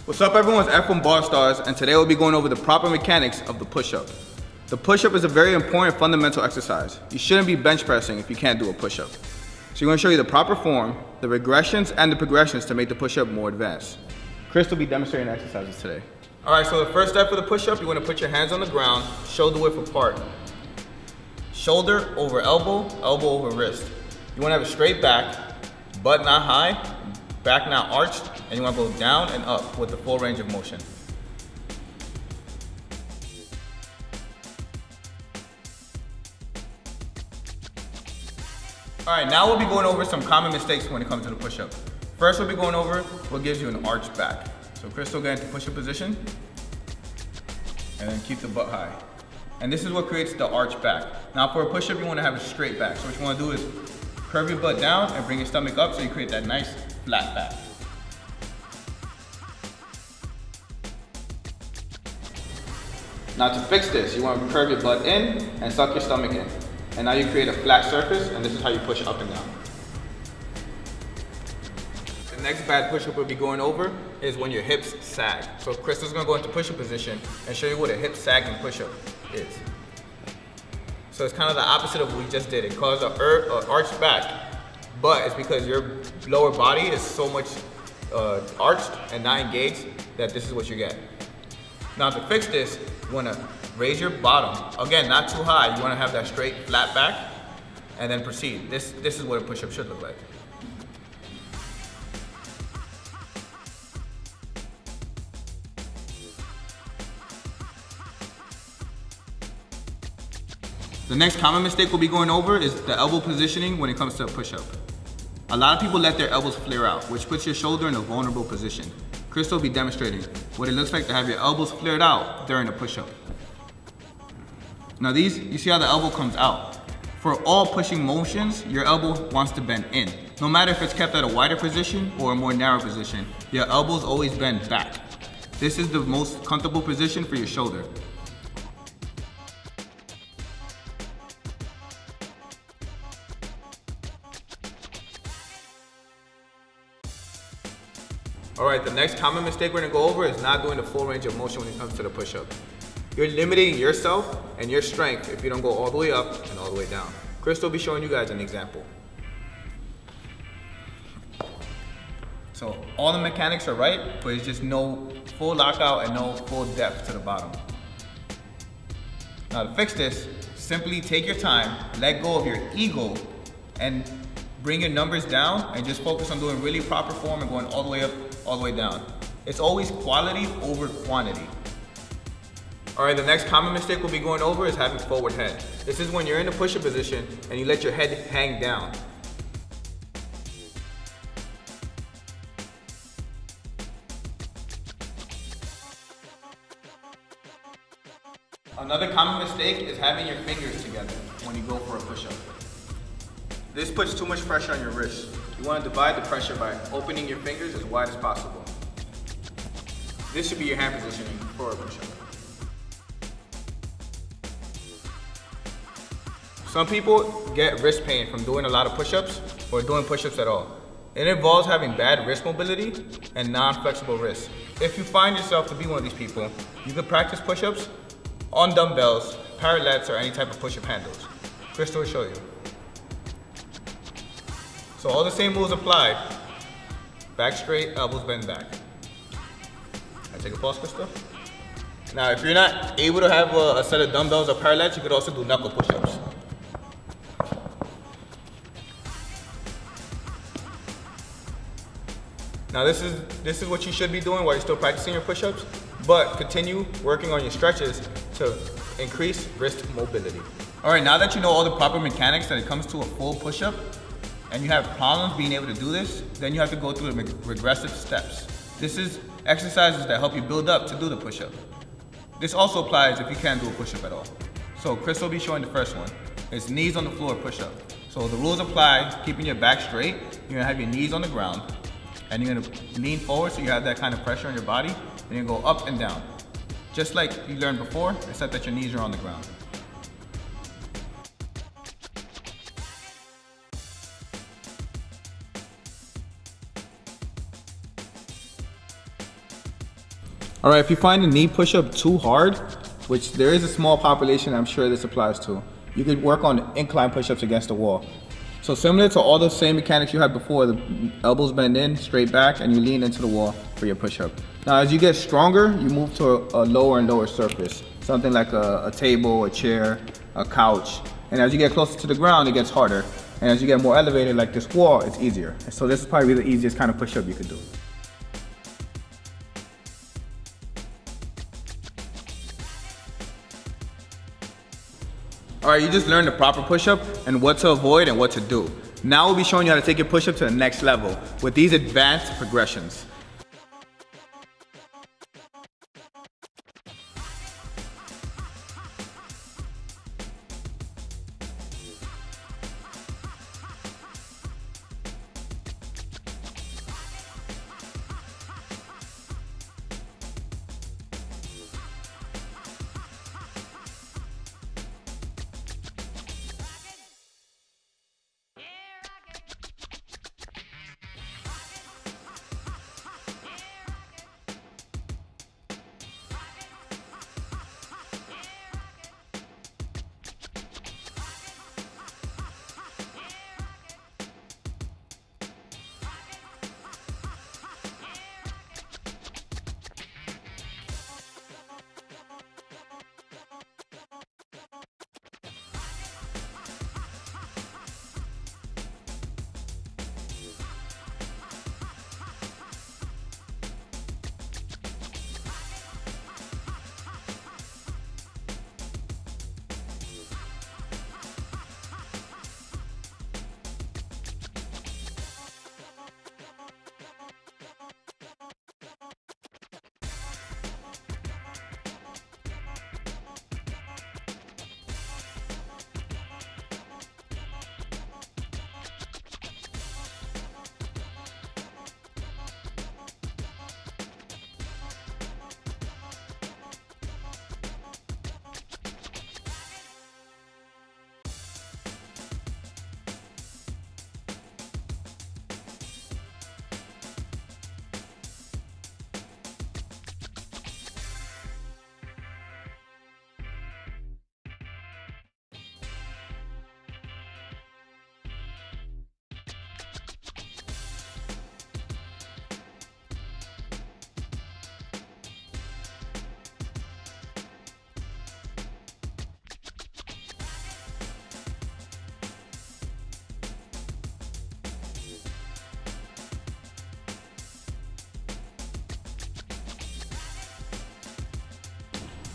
What's up everyone, it's F1 Bar Stars, and today we'll be going over the proper mechanics of the push-up. The push-up is a very important fundamental exercise. You shouldn't be bench pressing if you can't do a push-up. So we're going to show you the proper form, the regressions, and the progressions to make the push-up more advanced. Chris will be demonstrating exercises today. Alright, so the first step for the push-up, you want to put your hands on the ground, shoulder width apart. Shoulder over elbow, elbow over wrist. You want to have a straight back, butt not high, back not arched, and you want to go down and up with the full range of motion. Alright, now we'll be going over some common mistakes when it comes to the push-up. First we'll be going over what gives you an arched back. So Chris will get into push-up position, and then keep the butt high. And this is what creates the arched back. Now for a push-up you want to have a straight back. So what you want to do is curve your butt down and bring your stomach up so you create that nice flat back. Now to fix this, you want to curve your butt in and suck your stomach in. And now you create a flat surface, and this is how you push up and down. The next bad push-up we'll be going over is when your hips sag. So Chris is going to go into push-up position and show you what a hip sagging push-up is. So it's kind of the opposite of what we just did. It causes an arched back, but it's because your lower body is so much arched and not engaged that this is what you get. Now to fix this, you want to raise your bottom. Again, not too high. You want to have that straight, flat back, and then proceed. This is what a push-up should look like. The next common mistake we'll be going over is the elbow positioning when it comes to a push-up. A lot of people let their elbows flare out, which puts your shoulder in a vulnerable position. Chris will be demonstrating what it looks like to have your elbows flared out during a push-up. Now you see how the elbow comes out. For all pushing motions, your elbow wants to bend in. No matter if it's kept at a wider position or a more narrow position, your elbows always bend back. This is the most comfortable position for your shoulder. Alright, the next common mistake we're going to go over is not doing the full range of motion when it comes to the push-up. You're limiting yourself and your strength if you don't go all the way up and all the way down. Chris will be showing you guys an example. So all the mechanics are right, but it's just no full lockout and no full depth to the bottom. Now to fix this, simply take your time, let go of your ego, and bring your numbers down and just focus on doing really proper form and going all the way up, all the way down. It's always quality over quantity. Alright, the next common mistake we'll be going over is having forward head. This is when you're in the push-up position and you let your head hang down. Another common mistake is having your fingers together when you go for a push-up. This puts too much pressure on your wrist. You want to divide the pressure by opening your fingers as wide as possible. This should be your hand positioning for a push-up. Some people get wrist pain from doing a lot of push-ups or doing push-ups at all. It involves having bad wrist mobility and non-flexible wrists. If you find yourself to be one of these people, you can practice push-ups on dumbbells, parallettes, or any type of push-up handles. Chris will show you. So all the same moves apply. Back straight, elbows bend back. I take a pause, Crystal. Now if you're not able to have a set of dumbbells or parallettes, you could also do knuckle push-ups. Now this is what you should be doing while you're still practicing your push-ups, but continue working on your stretches to increase wrist mobility. Alright, now that you know all the proper mechanics that it comes to a full push-up, and you have problems being able to do this, then you have to go through the regressive steps. This is exercises that help you build up to do the push-up. This also applies if you can't do a push-up at all. So Chris will be showing the first one. It's knees on the floor push-up. So the rules apply, keeping your back straight. You're gonna have your knees on the ground, and you're gonna lean forward so you have that kind of pressure on your body, and you're gonna go up and down. Just like you learned before, except that your knees are on the ground. All right, if you find the knee push-up too hard, which there is a small population I'm sure this applies to, you could work on incline push-ups against the wall. So similar to all the same mechanics you had before, the elbows bend in, straight back, and you lean into the wall for your push-up. Now as you get stronger, you move to a lower and lower surface, something like a table, a chair, a couch. And as you get closer to the ground, it gets harder. And as you get more elevated like this wall, it's easier. So this is probably the easiest kind of push-up you could do. All right, you just learned the proper push-up and what to avoid and what to do. Now we'll be showing you how to take your push-up to the next level with these advanced progressions.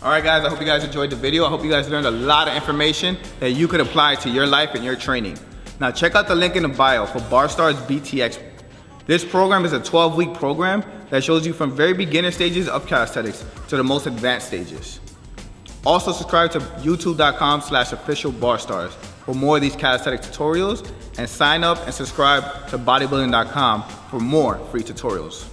All right guys, I hope you guys enjoyed the video. I hope you guys learned a lot of information that you could apply to your life and your training. Now check out the link in the bio for BarStar's BTX. This program is a 12-week program that shows you from very beginner stages of calisthenics to the most advanced stages. Also subscribe to youtube.com/officialbarstars for more of these calisthenic tutorials, and sign up and subscribe to bodybuilding.com for more free tutorials.